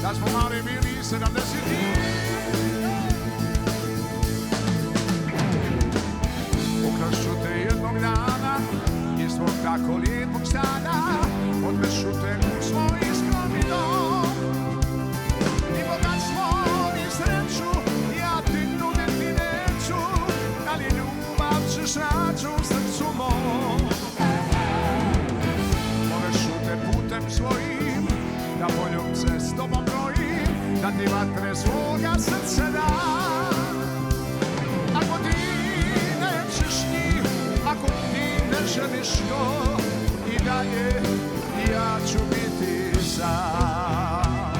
kad smo mali bili 70-ti. Ukrašću te jednog dana iz svog tako lijepog stana, odvešu te u svoj skromni dom. I bogatstvo i sreću ja ti nuditi neću, ali ljubav ćeš naći u srcu mom. Povešu te putem svojim, da poljubce s tobom brojim, da ti vatre svoga srca dam. Ako ti nećeš njih, ako ti ne želiš to, i dalje ja ću biti sam.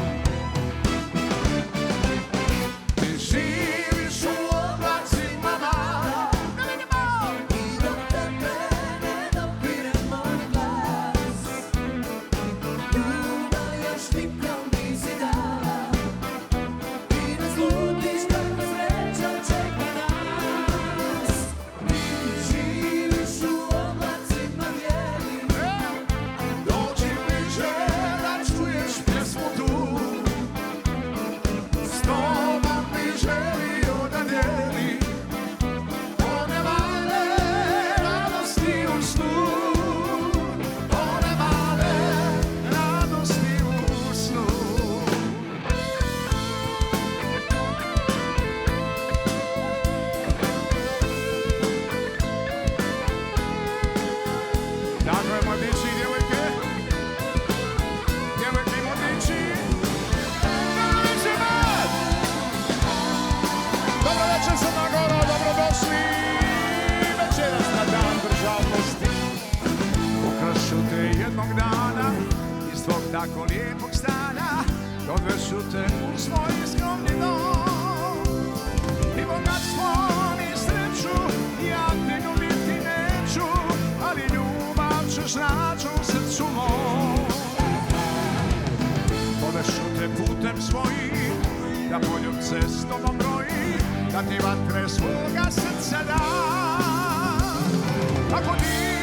Ti živiš u oblacima mala, I dok tebe ne dopire moj glas, ljubav još nikom nisi dala. Ti ne slutiš kakva sreća čeka nas. Ti živiš u oblacima bijelim, dođi bliže da čuješ pjesmu tu. S tobom bi želio da dijelim one male radosti u snu, one male radosti u snu. Dakle, mladići i djevojke i mladići, dobro večer band! Dobro večer Crna Gora, dobrodošli večeras na dan državnosti. Ukrašu te jednog dana iz tvog tako lijepog stana, odvešu te u svoj skromni dom. I bogatstvo ni sreću ja ti nuditi neću, ali ljubav ćeš naći u srcu mom. Povešu te putem svojim, da poljubce s tobom brojim, da ti vatre svoga srca dam. Ako ti